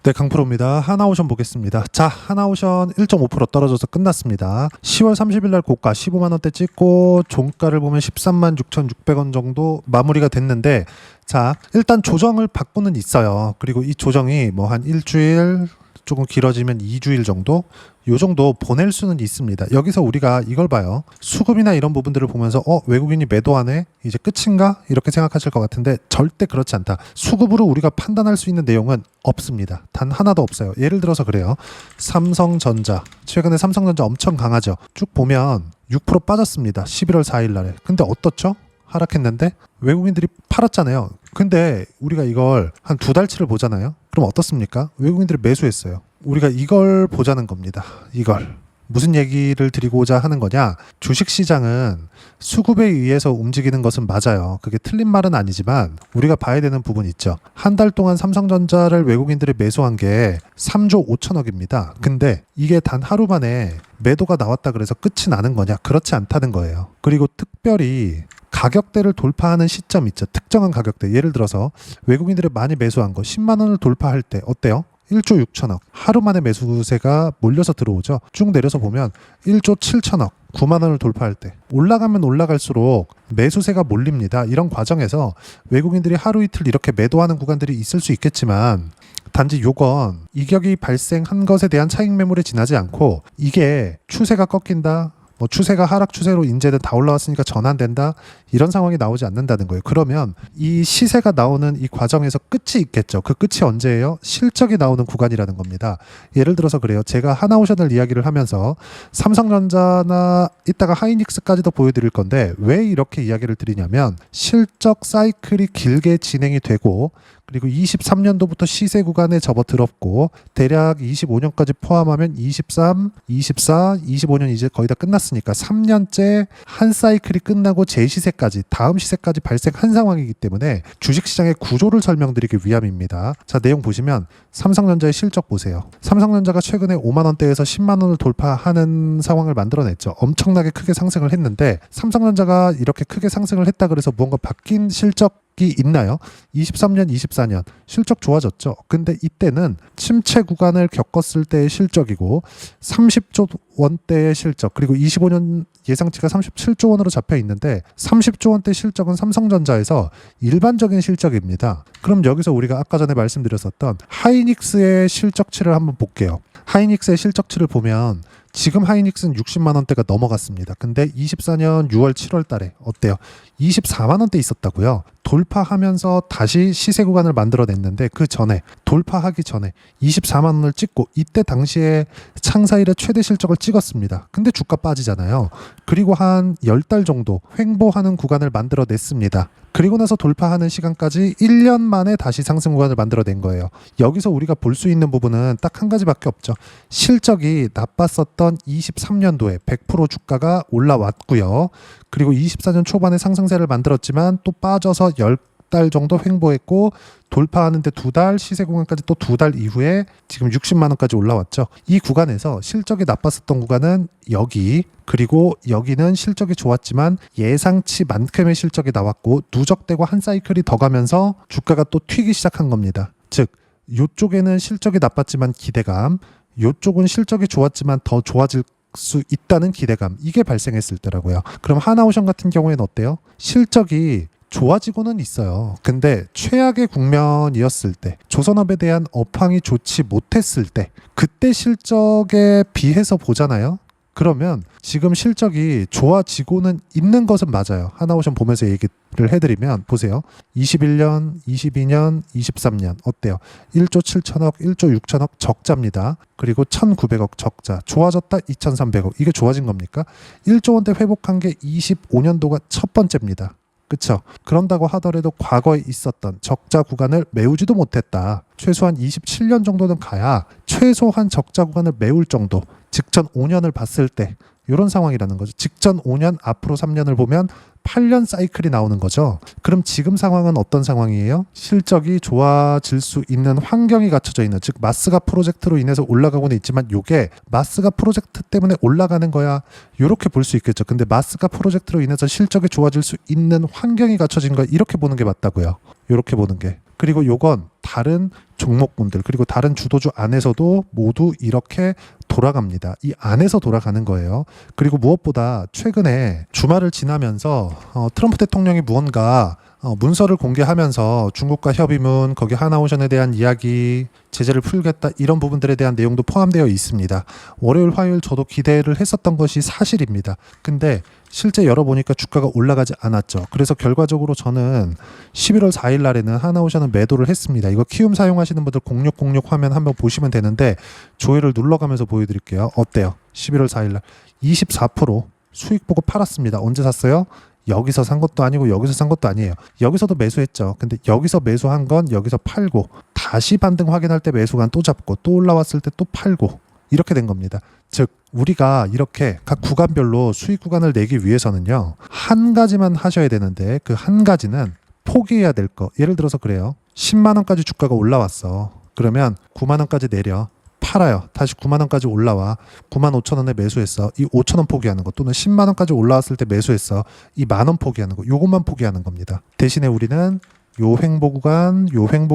네, 강프로입니다. 하나오션 보겠습니다. 자, 하나오션 1.5% 떨어져서 끝났습니다. 10월 30일 날 고가 15만원대 찍고 종가를 보면 13만 6,600원 정도 마무리가 됐는데, 자, 일단 조정을 받고는 있어요. 그리고 이 조정이 뭐 한 일주일, 조금 길어지면 2주일 정도? 요 정도 보낼 수는 있습니다. 여기서 우리가 이걸 봐요. 수급이나 이런 부분들을 보면서 외국인이 매도하네? 이제 끝인가? 이렇게 생각하실 것 같은데 절대 그렇지 않다. 수급으로 우리가 판단할 수 있는 내용은 없습니다. 단 하나도 없어요. 예를 들어서 그래요. 삼성전자. 최근에 삼성전자 엄청 강하죠. 쭉 보면 6% 빠졌습니다. 11월 4일 날에. 근데 어떻죠? 하락했는데 외국인들이 팔았잖아요. 근데 우리가 이걸 한 2달치를 보잖아요. 그럼 어떻습니까? 외국인들이 매수했어요. 우리가 이걸 보자는 겁니다. 이걸. 무슨 얘기를 드리고자 하는 거냐? 주식시장은 수급에 의해서 움직이는 것은 맞아요. 그게 틀린 말은 아니지만 우리가 봐야 되는 부분이 있죠. 한 달 동안 삼성전자를 외국인들이 매수한 게 3조 5천억입니다. 근데 이게 단 하루 만에 매도가 나왔다 그래서 끝이 나는 거냐? 그렇지 않다는 거예요. 그리고 특별히 가격대를 돌파하는 시점 있죠. 특정한 가격대. 예를 들어서 외국인들이 많이 매수한 거 10만 원을 돌파할 때 어때요? 1조 6천억. 하루 만에 매수세가 몰려서 들어오죠. 쭉 내려서 보면 1조 7천억. 9만 원을 돌파할 때. 올라가면 올라갈수록 매수세가 몰립니다. 이런 과정에서 외국인들이 하루 이틀 이렇게 매도하는 구간들이 있을 수 있겠지만 단지 요건 이격이 발생한 것에 대한 차익 매물에 지나지 않고 이게 추세가 꺾인다. 뭐 추세가 하락 추세로 이제는 다 올라왔으니까 전환된다 이런 상황이 나오지 않는다는 거예요. 그러면 이 시세가 나오는 이 과정에서 끝이 있겠죠. 그 끝이 언제예요? 실적이 나오는 구간이라는 겁니다. 예를 들어서 그래요. 제가 하나오션을 이야기를 하면서 삼성전자나 이따가 하이닉스까지도 보여드릴 건데 왜 이렇게 이야기를 드리냐면 실적 사이클이 길게 진행이 되고 그리고 23년도부터 시세 구간에 접어들었고 대략 25년까지 포함하면 23, 24, 25년 이제 거의 다 끝났으니까 3년째 한 사이클이 끝나고 재시세까지 다음 시세까지 발생한 상황이기 때문에 주식시장의 구조를 설명드리기 위함입니다. 자, 내용 보시면 삼성전자의 실적 보세요. 삼성전자가 최근에 5만 원대에서 10만 원을 돌파하는 상황을 만들어냈죠. 엄청나게 크게 상승을 했는데 삼성전자가 이렇게 크게 상승을 했다 그래서 무언가 바뀐 실적이 있나요? 23년, 24년 실적 좋아졌죠. 근데 이때는 침체 구간을 겪었을 때의 실적이고 30조 원대의 실적 그리고 25년 예상치가 37조 원으로 잡혀 있는데 30조 원대 실적은 삼성전자에서 일반적인 실적입니다. 그럼 여기서 우리가 아까 전에 말씀드렸었던 하이닉스의 실적치를 한번 볼게요. 하이닉스의 실적치를 보면 지금 하이닉스는 60만 원대가 넘어갔습니다. 근데 24년 6월 7월 달에 어때요? 24만 원대 있었다고요. 돌파하면서 다시 시세 구간을 만들어냈는데 그 전에 돌파하기 전에 24만 원을 찍고 이때 당시에 창사 이래 최대 실적을 찍었습니다. 근데 주가 빠지잖아요. 그리고 한 10달 정도 횡보하는 구간을 만들어냈습니다. 그리고 나서 돌파하는 시간까지 1년 만에 다시 상승 구간을 만들어낸 거예요. 여기서 우리가 볼 수 있는 부분은 딱 한 가지밖에 없죠. 실적이 나빴었던 23년도에 100% 주가가 올라왔고요. 그리고 24년 초반에 상승세를 만들었지만 또 빠져서 10달 정도 횡보했고 돌파하는데 2달 시세 구간까지 또 2달 이후에 지금 60만 원까지 올라왔죠. 이 구간에서 실적이 나빴었던 구간은 여기 그리고 여기는 실적이 좋았지만 예상치만큼의 실적이 나왔고 누적되고 한 사이클이 더 가면서 주가가 또 튀기 시작한 겁니다. 즉 이쪽에는 실적이 나빴지만 기대감 이쪽은 실적이 좋았지만 더 좋아질 수 있다는 기대감 이게 발생했을 때라고요. 그럼 하나오션 같은 경우에는 어때요? 실적이 좋아지고는 있어요. 근데 최악의 국면이었을 때 조선업에 대한 업황이 좋지 못했을 때 그때 실적에 비해서 보잖아요. 그러면 지금 실적이 좋아지고는 있는 것은 맞아요. 하나오션 보면서 얘기를 해드리면 보세요. 21년, 22년, 23년 어때요? 1조 7천억, 1조 6천억 적자입니다. 그리고 1,900억 적자. 좋아졌다 2,300억. 이게 좋아진 겁니까? 1조 원대 회복한 게 25년도가 첫 번째입니다. 그쵸? 그런다고 하더라도 과거에 있었던 적자 구간을 메우지도 못했다. 최소한 27년 정도는 가야 최소한 적자 구간을 메울 정도 직전 5년을 봤을 때 이런 상황이라는 거죠. 직전 5년 앞으로 3년을 보면 8년 사이클이 나오는 거죠. 그럼 지금 상황은 어떤 상황이에요? 실적이 좋아질 수 있는 환경이 갖춰져 있는 즉 마스가 프로젝트로 인해서 올라가고는 있지만 이게 마스가 프로젝트 때문에 올라가는 거야 이렇게 볼 수 있겠죠. 근데 마스가 프로젝트로 인해서 실적이 좋아질 수 있는 환경이 갖춰진 거야 이렇게 보는 게 맞다고요. 이렇게 보는 게 그리고 요건 다른 종목군들 그리고 다른 주도주 안에서도 모두 이렇게 돌아갑니다. 이 안에서 돌아가는 거예요. 그리고 무엇보다 최근에 주말을 지나면서 트럼프 대통령이 무언가 문서를 공개하면서 중국과 협의문, 거기 하나오션에 대한 이야기, 제재를 풀겠다 이런 부분들에 대한 내용도 포함되어 있습니다. 월요일, 화요일 저도 기대를 했었던 것이 사실입니다. 근데 실제 열어보니까 주가가 올라가지 않았죠. 그래서 결과적으로 저는 11월 4일 날에는 하나오션은 매도를 했습니다. 이거 키움 사용하시는 분들 0606 화면 한번 보시면 되는데 조회를 눌러가면서 보여드릴게요. 어때요? 11월 4일 날 24% 수익 보고 팔았습니다. 언제 샀어요? 여기서 산 것도 아니고 여기서 산 것도 아니에요. 여기서도 매수했죠. 근데 여기서 매수한 건 여기서 팔고 다시 반등 확인할 때 매수관 또 잡고 또 올라왔을 때 또 팔고 이렇게 된 겁니다. 즉 우리가 이렇게 각 구간별로 수익 구간을 내기 위해서는요. 한 가지만 하셔야 되는데 그 한 가지는 포기해야 될 거. 예를 들어서 그래요. 10만 원까지 주가가 올라왔어. 그러면 9만 원까지 내려. 팔아요. 다시 9만 원까지 올라와. 9만 5천 원에 매수했어. 이 5천 원 포기하는 거. 또는 10만 원까지 올라왔을 때 매수했어. 이 만 원 포기하는 거. 요것만 포기하는 겁니다. 대신에 우리는 요 횡보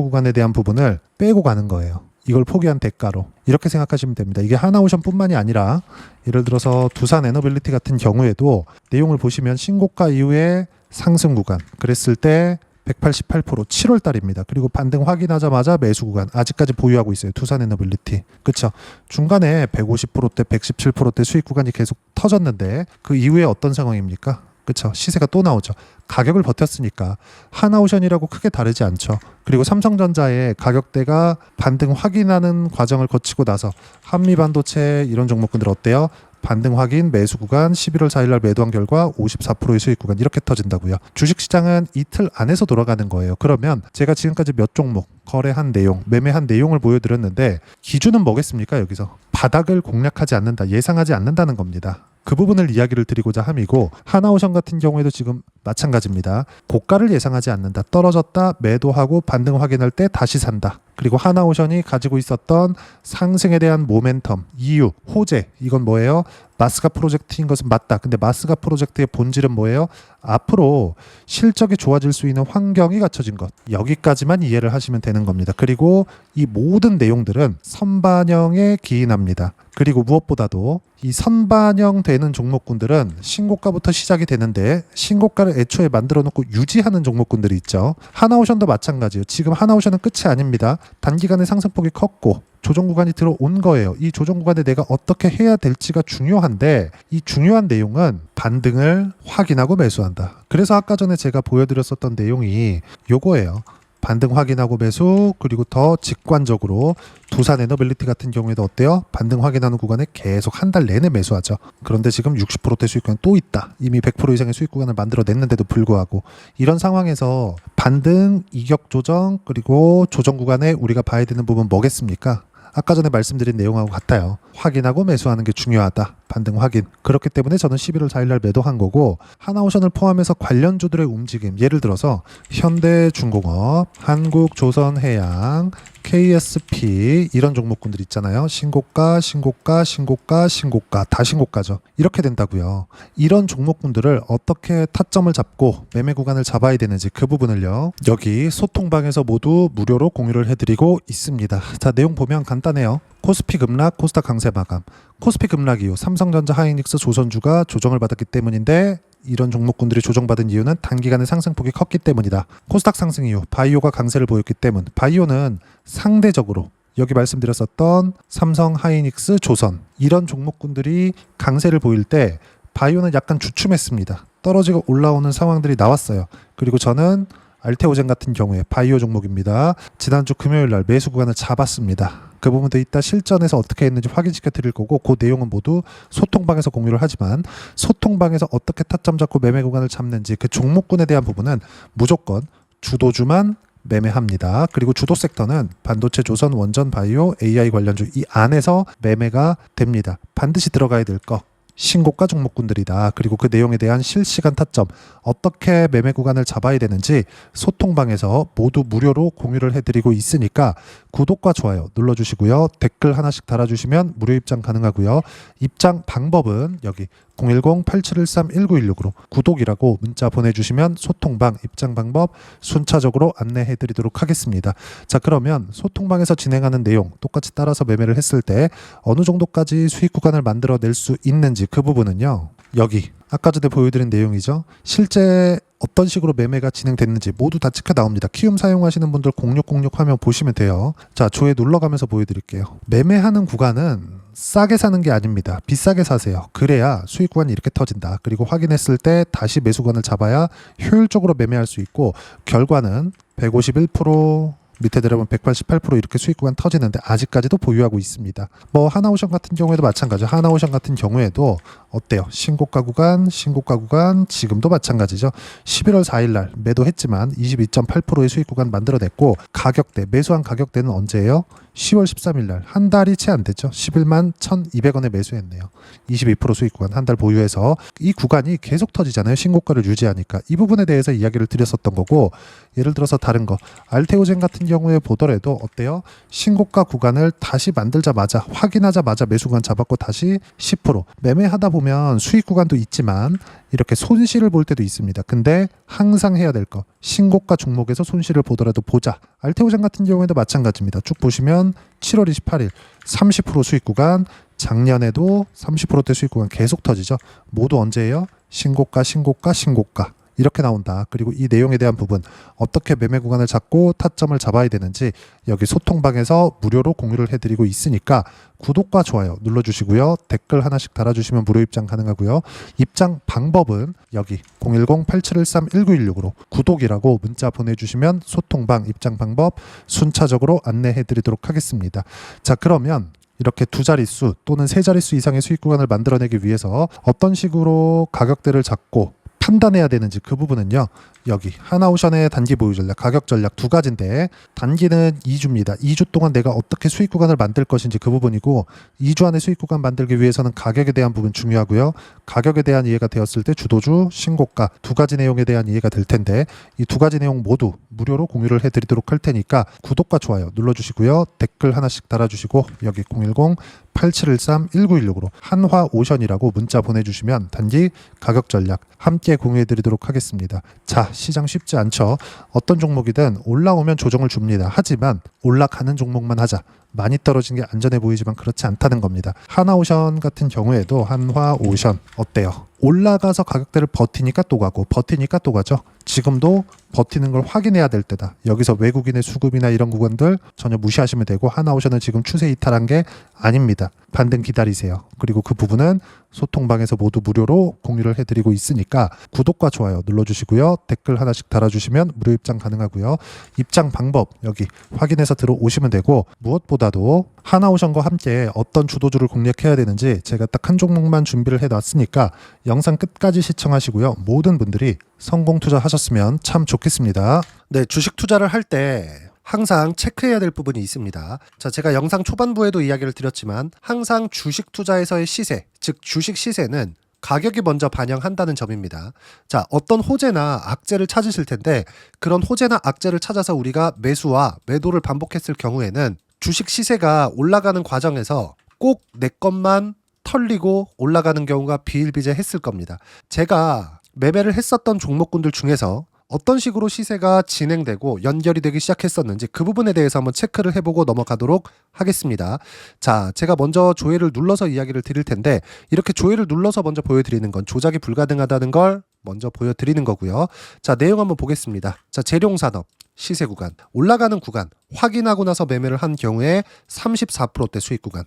구간에 대한 부분을 빼고 가는 거예요. 이걸 포기한 대가로. 이렇게 생각하시면 됩니다. 이게 하나오션뿐만이 아니라 예를 들어서 두산 에너빌리티 같은 경우에도 내용을 보시면 신고가 이후에 상승 구간. 그랬을 때 188% 7월 달입니다. 그리고 반등 확인하자마자 매수 구간 아직까지 보유하고 있어요. 두산 에너빌리티. 그렇죠. 중간에 150%대, 117%대 수익 구간이 계속 터졌는데 그 이후에 어떤 상황입니까? 그렇죠. 시세가 또 나오죠. 가격을 버텼으니까 하나오션이라고 크게 다르지 않죠. 그리고 삼성전자의 가격대가 반등 확인하는 과정을 거치고 나서 한미반도체 이런 종목군들 어때요? 반등 확인, 매수 구간, 11월 4일 날 매도한 결과 54%의 수익 구간 이렇게 터진다고요. 주식시장은 이틀 안에서 돌아가는 거예요. 그러면 제가 지금까지 몇 종목 거래한 내용, 매매한 내용을 보여드렸는데 기준은 뭐겠습니까? 여기서 바닥을 공략하지 않는다, 예상하지 않는다는 겁니다. 그 부분을 이야기를 드리고자 함이고 하나오션 같은 경우에도 지금 마찬가지입니다. 고가를 예상하지 않는다. 떨어졌다 매도하고 반등 확인할 때 다시 산다. 그리고 하나오션이 가지고 있었던 상승에 대한 모멘텀, 이유, 호재 이건 뭐예요? 마스가 프로젝트인 것은 맞다. 근데 마스가 프로젝트의 본질은 뭐예요? 앞으로 실적이 좋아질 수 있는 환경이 갖춰진 것. 여기까지만 이해를 하시면 되는 겁니다. 그리고 이 모든 내용들은 선반영에 기인합니다. 그리고 무엇보다도 이 선반영 되는 종목군들은 신고가부터 시작이 되는데 신고가를 애초에 만들어 놓고 유지하는 종목군들이 있죠. 하나오션도 마찬가지예요. 지금 하나오션은 끝이 아닙니다. 단기간에 상승폭이 컸고 조정 구간이 들어온 거예요. 이 조정 구간에 내가 어떻게 해야 될지가 중요한데 이 중요한 내용은 반등을 확인하고 매수한다. 그래서 아까 전에 제가 보여드렸었던 내용이 요거예요. 반등 확인하고 매수 그리고 더 직관적으로 두산 에너빌리티 같은 경우에도 어때요? 반등 확인하는 구간에 계속 한 달 내내 매수하죠. 그런데 지금 60%대 수익 구간 또 있다. 이미 100% 이상의 수익 구간을 만들어냈는데도 불구하고 이런 상황에서 반등, 이격 조정 그리고 조정 구간에 우리가 봐야 되는 부분 뭐겠습니까? 아까 전에 말씀드린 내용하고 같아요. 확인하고 매수하는 게 중요하다. 반등 확인. 그렇기 때문에 저는 11월 4일 날 매도한 거고 하나오션을 포함해서 관련주들의 움직임 예를 들어서 현대중공업, 한국조선해양, KSP 이런 종목군들 있잖아요. 신고가, 신고가, 신고가, 신고가 다 신고가죠. 이렇게 된다고요. 이런 종목군들을 어떻게 타점을 잡고 매매 구간을 잡아야 되는지 그 부분을요. 여기 소통방에서 모두 무료로 공유를 해드리고 있습니다. 자, 내용 보면 간단해요. 코스피 급락, 코스닥 강세 마감. 코스피 급락 이후 삼성전자, 하이닉스, 조선주가 조정을 받았기 때문인데 이런 종목군들이 조정받은 이유는 단기간에 상승폭이 컸기 때문이다. 코스닥 상승 이후 바이오가 강세를 보였기 때문. 바이오는 상대적으로 여기 말씀드렸었던 삼성, 하이닉스, 조선 이런 종목군들이 강세를 보일 때 바이오는 약간 주춤했습니다. 떨어지고 올라오는 상황들이 나왔어요. 그리고 저는 알테오젠 같은 경우에 바이오 종목입니다. 지난주 금요일 날 매수 구간을 잡았습니다. 그 부분도 이따 실전에서 어떻게 했는지 확인시켜 드릴 거고 그 내용은 모두 소통방에서 공유를 하지만 소통방에서 어떻게 타점 잡고 매매 구간을 잡는지 그 종목군에 대한 부분은 무조건 주도주만 매매합니다. 그리고 주도 섹터는 반도체, 조선, 원전, 바이오, AI 관련주 이 안에서 매매가 됩니다. 반드시 들어가야 될 거. 신고가 종목군들이다. 그리고 그 내용에 대한 실시간 타점 어떻게 매매 구간을 잡아야 되는지 소통방에서 모두 무료로 공유를 해드리고 있으니까 구독과 좋아요 눌러주시고요. 댓글 하나씩 달아주시면 무료 입장 가능하고요. 입장 방법은 여기 010-8713-1916으로 구독이라고 문자 보내주시면 소통방 입장 방법 순차적으로 안내해드리도록 하겠습니다. 자, 그러면 소통방에서 진행하는 내용 똑같이 따라서 매매를 했을 때 어느 정도까지 수익 구간을 만들어낼 수 있는지 그 부분은요, 여기 아까 전에 보여드린 내용이죠. 실제 어떤 식으로 매매가 진행됐는지 모두 다 찍혀 나옵니다. 키움 사용하시는 분들 0606 화면 보시면 돼요. 자, 조회 눌러가면서 보여드릴게요. 매매하는 구간은 싸게 사는 게 아닙니다. 비싸게 사세요. 그래야 수익 구간이 이렇게 터진다. 그리고 확인했을 때 다시 매수 구간을 잡아야 효율적으로 매매할 수 있고, 결과는 151%, 밑에 내려보면 188% 이렇게 수익 구간 터지는데 아직까지도 보유하고 있습니다. 뭐 하나오션 같은 경우에도 마찬가지죠. 하나오션 같은 경우에도 어때요? 신고가 구간, 신고가 구간 지금도 마찬가지죠. 11월 4일 날 매도했지만 22.8%의 수익 구간 만들어냈고, 가격대, 매수한 가격대는 언제예요? 10월 13일 날, 한 달이 채 안 됐죠. 11만 1,200원에 매수했네요. 22% 수익 구간 한 달 보유해서 이 구간이 계속 터지잖아요. 신고가를 유지하니까. 이 부분에 대해서 이야기를 드렸었던 거고, 예를 들어서 다른 거 알테오젠 같은 경우에 보더라도 어때요? 신고가 구간을 다시 만들자마자, 확인하자마자 매수 구간 잡았고 다시 10% 매매하다 보면 수익 구간도 있지만 이렇게 손실을 볼 때도 있습니다. 근데 항상 해야 될 거, 신고가 종목에서 손실을 보더라도 보자. 알테오젠 같은 경우에도 마찬가지입니다. 쭉 보시면 7월 28일 30% 수익 구간, 작년에도 30%대 수익 구간 계속 터지죠. 모두 언제예요? 신고가, 신고가, 신고가. 이렇게 나온다. 그리고 이 내용에 대한 부분, 어떻게 매매 구간을 잡고 타점을 잡아야 되는지 여기 소통방에서 무료로 공유를 해드리고 있으니까 구독과 좋아요 눌러주시고요. 댓글 하나씩 달아주시면 무료 입장 가능하고요. 입장 방법은 여기 010-8713-1916으로 구독이라고 문자 보내주시면 소통방 입장 방법 순차적으로 안내해드리도록 하겠습니다. 자, 그러면 이렇게 두 자릿수 또는 세 자릿수 이상의 수익 구간을 만들어내기 위해서 어떤 식으로 가격대를 잡고 판단해야 되는지 그 부분은요, 여기 하나오션의 단기 보유 전략, 가격 전략 두 가지인데, 단기는 2주입니다. 2주 동안 내가 어떻게 수익 구간을 만들 것인지 그 부분이고, 2주 안에 수익 구간 만들기 위해서는 가격에 대한 부분 중요하고요. 가격에 대한 이해가 되었을 때 주도주, 신고가 두 가지 내용에 대한 이해가 될 텐데, 이 두 가지 내용 모두 무료로 공유를 해드리도록 할 테니까 구독과 좋아요 눌러주시고요. 댓글 하나씩 달아주시고 여기 010-8713-1916으로 한화오션이라고 문자 보내주시면 단기 가격 전략 함께 공유해드리도록 하겠습니다. 자, 시장 쉽지 않죠. 어떤 종목이든 올라오면 조정을 줍니다. 하지만 올라가는 종목만 하자. 많이 떨어진 게 안전해 보이지만 그렇지 않다는 겁니다. 하나오션 같은 경우에도 한화오션 어때요? 올라가서 가격대를 버티니까 또 가고 버티니까 또 가죠. 지금도 버티는 걸 확인해야 될 때다. 여기서 외국인의 수급이나 이런 구간들 전혀 무시하시면 되고, 하나오션은 지금 추세 이탈한 게 아닙니다. 반등 기다리세요. 그리고 그 부분은 소통방에서 모두 무료로 공유를 해드리고 있으니까 구독과 좋아요 눌러주시고요. 댓글 하나씩 달아주시면 무료 입장 가능하고요. 입장 방법 여기 확인해서 들어오시면 되고, 무엇보다도 하나오션과 함께 어떤 주도주를 공략해야 되는지 제가 딱 한 종목만 준비를 해놨으니까 영상 끝까지 시청하시고요. 모든 분들이 성공 투자하셨으면 참 좋겠습니다. 네, 주식 투자를 할 때 항상 체크해야 될 부분이 있습니다. 자, 제가 영상 초반부에도 이야기를 드렸지만 항상 주식 투자에서의 시세, 즉 주식 시세는 가격이 먼저 반영한다는 점입니다. 자, 어떤 호재나 악재를 찾으실 텐데, 그런 호재나 악재를 찾아서 우리가 매수와 매도를 반복했을 경우에는 주식 시세가 올라가는 과정에서 꼭 내 것만 털리고 올라가는 경우가 비일비재했을 겁니다. 제가 매매를 했었던 종목군들 중에서 어떤 식으로 시세가 진행되고 연결이 되기 시작했었는지 그 부분에 대해서 한번 체크를 해보고 넘어가도록 하겠습니다. 자, 제가 먼저 조회를 눌러서 이야기를 드릴 텐데, 이렇게 조회를 눌러서 먼저 보여드리는 건 조작이 불가능하다는 걸 먼저 보여드리는 거고요. 자, 내용 한번 보겠습니다. 자, 재룡산업 시세 구간, 올라가는 구간 확인하고 나서 매매를 한 경우에 34%대 수익 구간.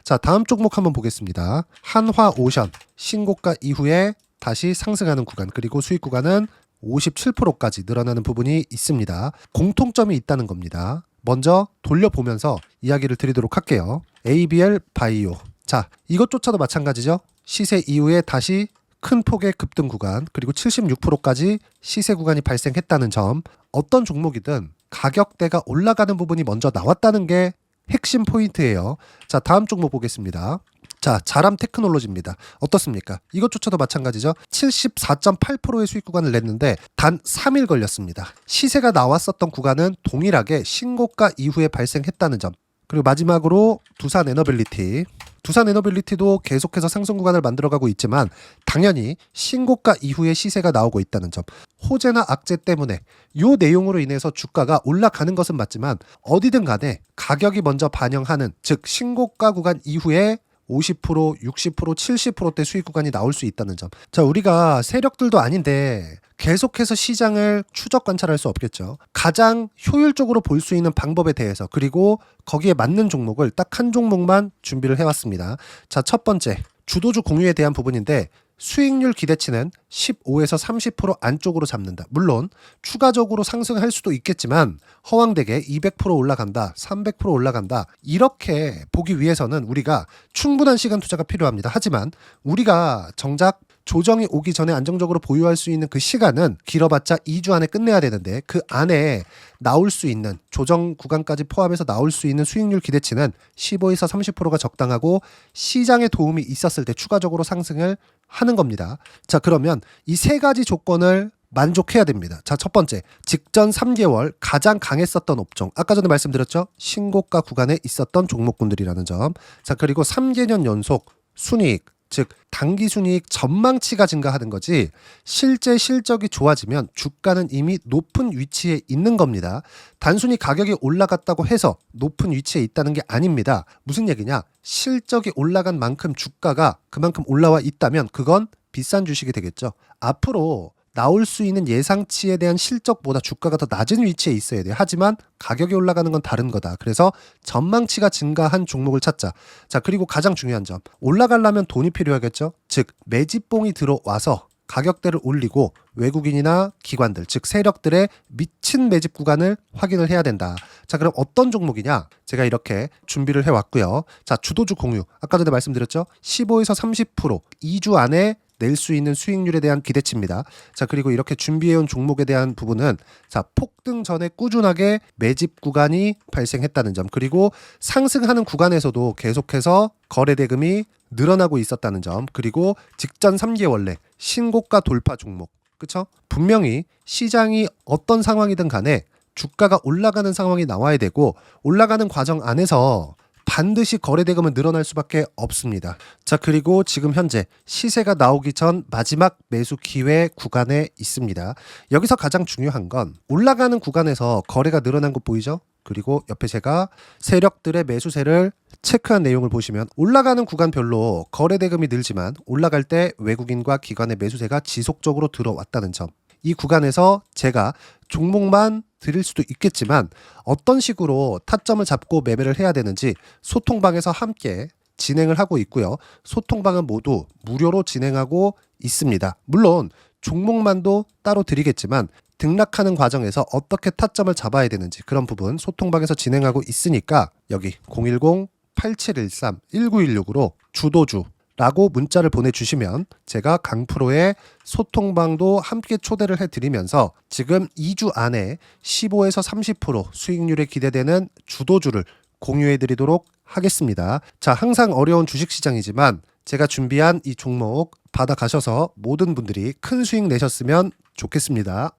자, 다음 종목 한번 보겠습니다. 한화오션 신고가 이후에 다시 상승하는 구간, 그리고 수익 구간은 57%까지 늘어나는 부분이 있습니다. 공통점이 있다는 겁니다. 먼저 돌려보면서 이야기를 드리도록 할게요. ABL 바이오. 자, 이것조차도 마찬가지죠. 시세 이후에 다시 큰 폭의 급등 구간, 그리고 76%까지 시세 구간이 발생했다는 점. 어떤 종목이든 가격대가 올라가는 부분이 먼저 나왔다는 게 핵심 포인트예요. 자, 다음 종목 보겠습니다. 자, 자람 테크놀로지입니다. 어떻습니까? 이것조차도 마찬가지죠. 74.8%의 수익 구간을 냈는데 단 3일 걸렸습니다. 시세가 나왔었던 구간은 동일하게 신고가 이후에 발생했다는 점. 그리고 마지막으로 두산 에너빌리티. 두산 에너빌리티도 계속해서 상승 구간을 만들어가고 있지만 당연히 신고가 이후에 시세가 나오고 있다는 점, 호재나 악재 때문에 이 내용으로 인해서 주가가 올라가는 것은 맞지만 어디든 간에 가격이 먼저 반영하는, 즉 신고가 구간 이후에 50%, 60%, 70%대 수익 구간이 나올 수 있다는 점. 자, 우리가 세력들도 아닌데 계속해서 시장을 추적 관찰할 수 없겠죠. 가장 효율적으로 볼 수 있는 방법에 대해서, 그리고 거기에 맞는 종목을 딱 한 종목만 준비를 해왔습니다. 자, 첫 번째 주도주 공유에 대한 부분인데, 수익률 기대치는 15에서 30% 안쪽으로 잡는다. 물론 추가적으로 상승할 수도 있겠지만 허황되게 200% 올라간다, 300% 올라간다, 이렇게 보기 위해서는 우리가 충분한 시간 투자가 필요합니다. 하지만 우리가 정작 조정이 오기 전에 안정적으로 보유할 수 있는 그 시간은 길어봤자 2주 안에 끝내야 되는데, 그 안에 나올 수 있는 조정 구간까지 포함해서 나올 수 있는 수익률 기대치는 15에서 30%가 적당하고 시장에 도움이 있었을 때 추가적으로 상승을 하는 겁니다. 자, 그러면 이 세 가지 조건을 만족해야 됩니다. 자, 첫 번째, 직전 3개월 가장 강했었던 업종, 아까 전에 말씀드렸죠? 신고가 구간에 있었던 종목군들이라는 점. 자, 그리고 3개년 연속 순이익, 즉 단기 순이익 전망치가 증가하는 거지, 실제 실적이 좋아지면 주가는 이미 높은 위치에 있는 겁니다. 단순히 가격이 올라갔다고 해서 높은 위치에 있다는 게 아닙니다. 무슨 얘기냐? 실적이 올라간 만큼 주가가 그만큼 올라와 있다면 그건 비싼 주식이 되겠죠. 앞으로 나올 수 있는 예상치에 대한 실적보다 주가가 더 낮은 위치에 있어야 돼요. 하지만 가격이 올라가는 건 다른 거다. 그래서 전망치가 증가한 종목을 찾자. 자, 그리고 가장 중요한 점, 올라가려면 돈이 필요하겠죠. 즉 매집봉이 들어와서 가격대를 올리고 외국인이나 기관들, 즉 세력들의 미친 매집 구간을 확인을 해야 된다. 자, 그럼 어떤 종목이냐? 제가 이렇게 준비를 해왔고요. 자, 주도주 공유, 아까 전에 말씀드렸죠. 15에서 30% 2주 안에 낼 수 있는 수익률에 대한 기대치입니다. 자, 그리고 이렇게 준비해온 종목에 대한 부분은, 자, 폭등 전에 꾸준하게 매집 구간이 발생했다는 점, 그리고 상승하는 구간에서도 계속해서 거래 대금이 늘어나고 있었다는 점, 그리고 직전 3개월 내 신고가 돌파 종목, 그쵸? 분명히 시장이 어떤 상황이든 간에 주가가 올라가는 상황이 나와야 되고, 올라가는 과정 안에서 반드시 거래대금은 늘어날 수밖에 없습니다. 자, 그리고 지금 현재 시세가 나오기 전 마지막 매수 기회 구간에 있습니다. 여기서 가장 중요한 건 올라가는 구간에서 거래가 늘어난 거 보이죠? 그리고 옆에 제가 세력들의 매수세를 체크한 내용을 보시면 올라가는 구간별로 거래대금이 늘지만 올라갈 때 외국인과 기관의 매수세가 지속적으로 들어왔다는 점. 이 구간에서 제가 종목만 드릴 수도 있겠지만 어떤 식으로 타점을 잡고 매매를 해야 되는지 소통방에서 함께 진행을 하고 있고요. 소통방은 모두 무료로 진행하고 있습니다. 물론 종목만도 따로 드리겠지만 등락하는 과정에서 어떻게 타점을 잡아야 되는지 그런 부분 소통방에서 진행하고 있으니까 여기 010-8713-1916으로 주도주 라고 문자를 보내주시면 제가 강프로의 소통방도 함께 초대를 해드리면서 지금 2주 안에 15에서 30% 수익률에 기대되는 주도주를 공유해드리도록 하겠습니다. 자, 항상 어려운 주식시장이지만 제가 준비한 이 종목 받아가셔서 모든 분들이 큰 수익 내셨으면 좋겠습니다.